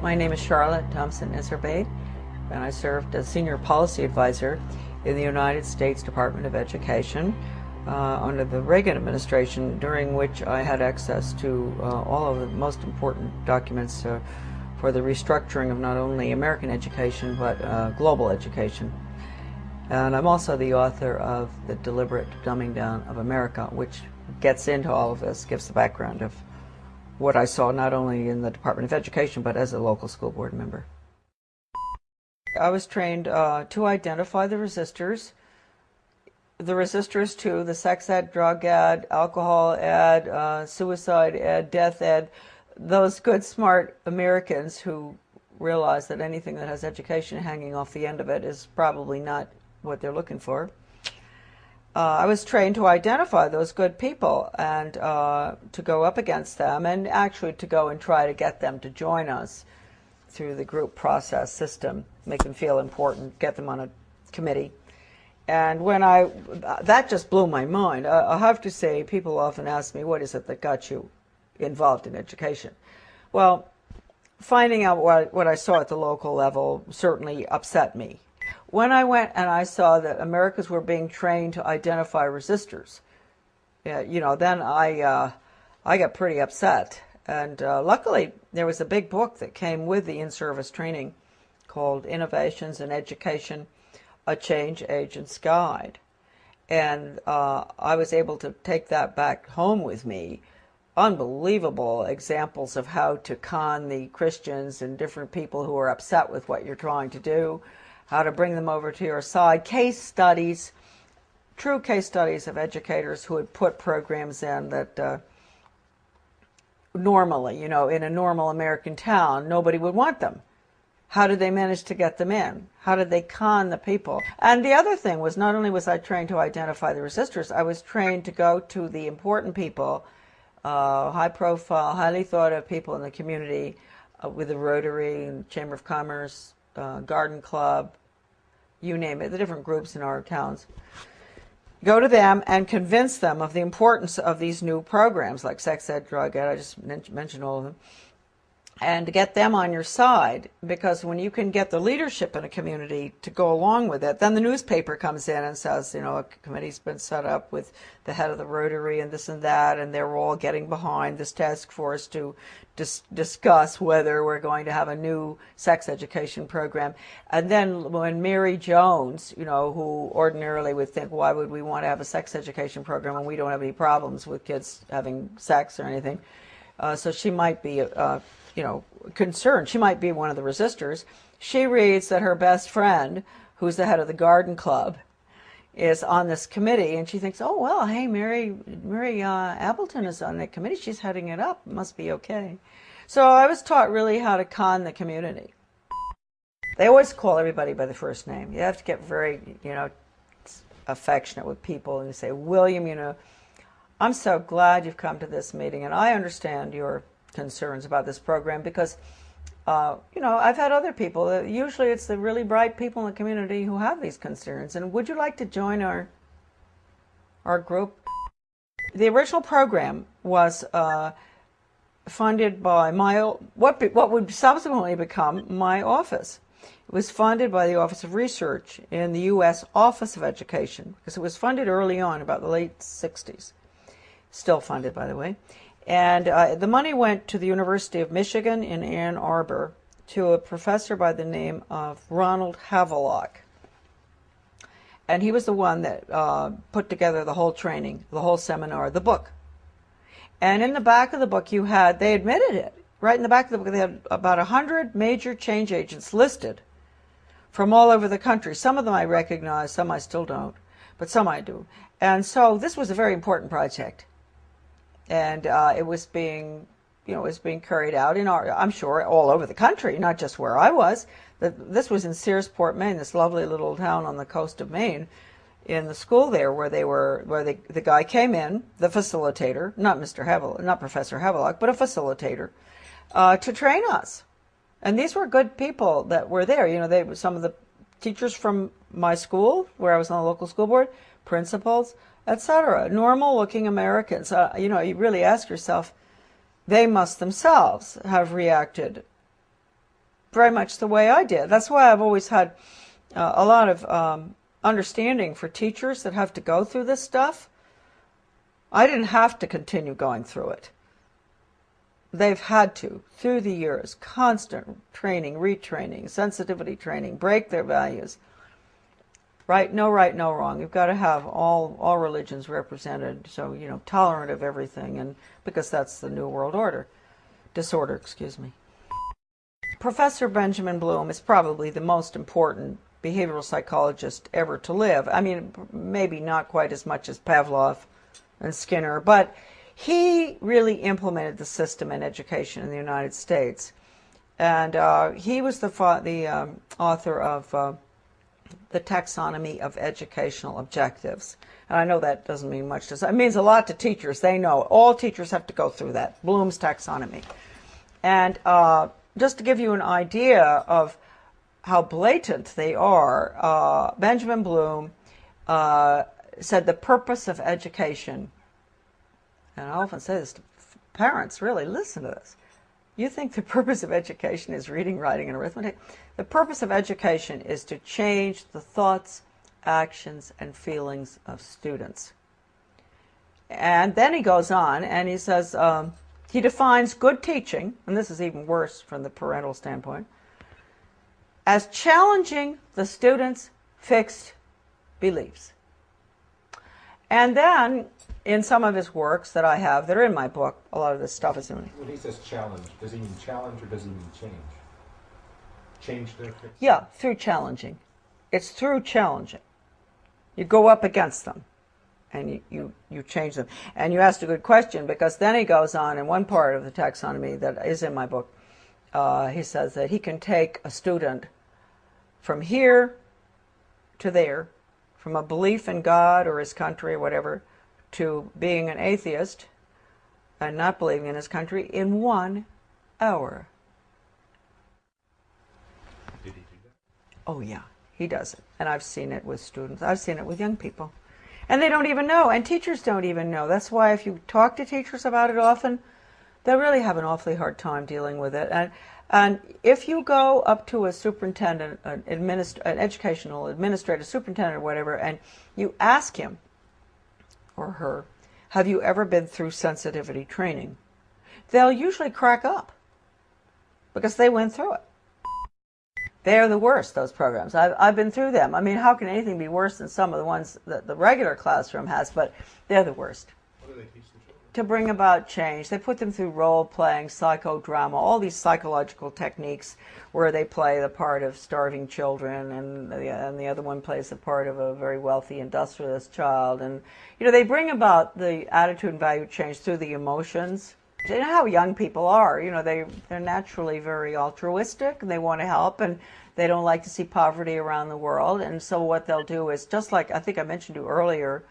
My name is Charlotte Thompson Iserbyt, and I served as Senior Policy Advisor in the United States Department of Education under the Reagan Administration, during which I had access to all of the most important documents for the restructuring of not only American education but global education. And I'm also the author of The Deliberate Dumbing Down of America, which gets into all of this, gives the background of what I saw not only in the Department of Education but as a local school board member. I was trained to identify the resistors to the sex ed, drug ed, alcohol ed, suicide ed, death ed, those good, smart Americans who realize that anything that has education hanging off the end of it is probably not what they're looking for. I was trained to identify those good people and to go up against them, and actually to go and try to get them to join us through the group process system, make them feel important, get them on a committee. And when that just blew my mind. I have to say, people often ask me, what is it that got you involved in education? Well, finding out what I saw at the local level certainly upset me. When I went and I saw that Americans were being trained to identify resistors, then I got pretty upset. And luckily, there was a big book that came with the in-service training called Innovations in Education, A Change Agent's Guide. And I was able to take that back home with me. Unbelievable examples of how to con the Christians and different people who are upset with what you're trying to do, how to bring them over to your side, case studies, true case studies of educators who had put programs in that normally, in a normal American town, nobody would want them. How did they manage to get them in? How did they con the people? And the other thing was, not only was I trained to identify the resistors, I was trained to go to the important people, high profile, highly thought of people in the community, with the Rotary and Chamber of Commerce, Garden Club, you name it, the different groups in our towns. Go to them and convince them of the importance of these new programs like sex ed, drug ed, I just mentioned all of them, and to get them on your side, because when you can get the leadership in a community to go along with it, then the newspaper comes in and says, a committee's been set up with the head of the Rotary and this and that, and they're all getting behind this task force to discuss whether we're going to have a new sex education program. And then when Mary Jones, who ordinarily would think, why would we want to have a sex education program when we don't have any problems with kids having sex or anything? So she might be concerned. She might be one of the resistors. She reads that her best friend, who's the head of the Garden Club, is on this committee, and she thinks, oh, well, hey, Mary Appleton is on that committee. She's heading it up. It must be okay. So I was taught really how to con the community. They always call everybody by the first name. You have to get very, affectionate with people, and you say, William, I'm so glad you've come to this meeting, and I understand your concerns about this program because, I've had other people. Usually it's the really bright people in the community who have these concerns. And would you like to join our group? The original program was funded by what would subsequently become my office. It was funded by the Office of Research in the U.S. Office of Education, because it was funded early on, about the late 60s. Still funded, by the way. And the money went to the University of Michigan in Ann Arbor to a professor by the name of Ronald Reagan. And he was the one that put together the whole training, the whole seminar, the book. And in the back of the book they admitted it. Right in the back of the book, they had about 100 major change agents listed from all over the country. Some of them I recognize, some I still don't, but some I do. And so this was a very important project. And it was being carried out I'm sure, all over the country, not just where I was. This was in Searsport, Maine, this lovely little town on the coast of Maine, in the school there where the guy came in, the facilitator, not Professor Havelock, but a facilitator, to train us. And these were good people that were there. They were some of the teachers from my school, where I was on the local school board, principals, etc. Normal-looking Americans. You really ask yourself, they must themselves have reacted very much the way I did. That's why I've always had a lot of understanding for teachers that have to go through this stuff. I didn't have to continue going through it. They've had to, through the years, constant training, retraining, sensitivity training, break their values. Right, no wrong. You've got to have all religions represented, so, you know, tolerant of everything, and because that's the New World disorder, excuse me. Professor Benjamin Bloom is probably the most important behavioral psychologist ever to live. I mean, maybe not quite as much as Pavlov and Skinner, but he really implemented the system in education in the United States. And he was the author of the Taxonomy of Educational Objectives. And I know that doesn't mean much to us. It means a lot to teachers. They know. All teachers have to go through that, Bloom's Taxonomy. And just to give you an idea of how blatant they are, Benjamin Bloom said the purpose of education, and I often say this to parents, really, listen to this. You think the purpose of education is reading, writing, and arithmetic? The purpose of education is to change the thoughts, actions, and feelings of students. And then he goes on and he says, he defines good teaching, and this is even worse from the parental standpoint, as challenging the student's fixed beliefs. And then, in some of his works that I have, that are in my book, a lot of this stuff is in it. When he says challenge, does he mean challenge or does he mean change? Change their fixed? Yeah, through challenging. It's through challenging. You go up against them, and you change them. And you asked a good question, because then he goes on in one part of the taxonomy that is in my book, he says that he can take a student from here to there, from a belief in God or his country or whatever, to being an atheist and not believing in his country in 1 hour. Did he do that? Oh yeah, he does it. And I've seen it with students. I've seen it with young people. And they don't even know, and teachers don't even know. That's why if you talk to teachers about it often, they'll really have an awfully hard time dealing with it. And if you go up to a superintendent, an educational administrator, superintendent or whatever, and you ask him or her, have you ever been through sensitivity training? They'll usually crack up because they went through it. They're the worst, those programs. I've been through them. I mean, how can anything be worse than some of the ones that the regular classroom has? But they're the worst. What do they teach the children? To bring about change. They put them through role-playing, psychodrama, all these psychological techniques where they play the part of starving children, and the other one plays the part of a very wealthy industrialist child. And, you know, they bring about the attitude and value change through the emotions. You know how young people are. You know, they're naturally very altruistic, and they want to help, and they don't like to see poverty around the world. And so what they'll do is, just like I think I mentioned to you earlier,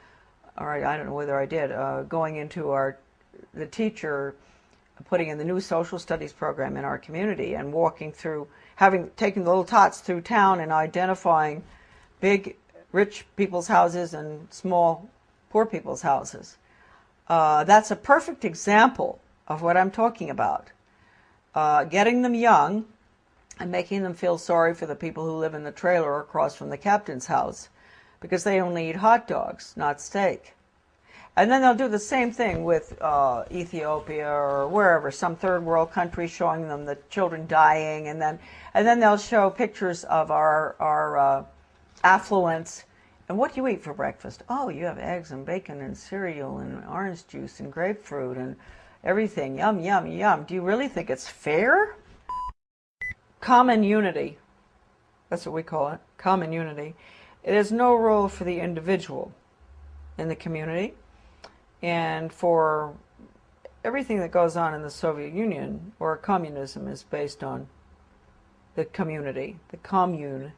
or I don't know whether I did, going into the teacher putting in the new social studies program in our community and walking through, taking the little tots through town and identifying big rich people's houses and small poor people's houses. That's a perfect example of what I'm talking about. Getting them young and making them feel sorry for the people who live in the trailer across from the captain's house, because they only eat hot dogs, not steak. And then they'll do the same thing with Ethiopia or wherever, some third world country, showing them the children dying, and then they'll show pictures of our affluence. And what do you eat for breakfast? Oh, you have eggs and bacon and cereal and orange juice and grapefruit and everything. Yum, yum, yum. Do you really think it's fair? Common unity. That's what we call it, common unity. It is no role for the individual in the community, and for everything that goes on in the Soviet Union or communism is based on the community, the commune.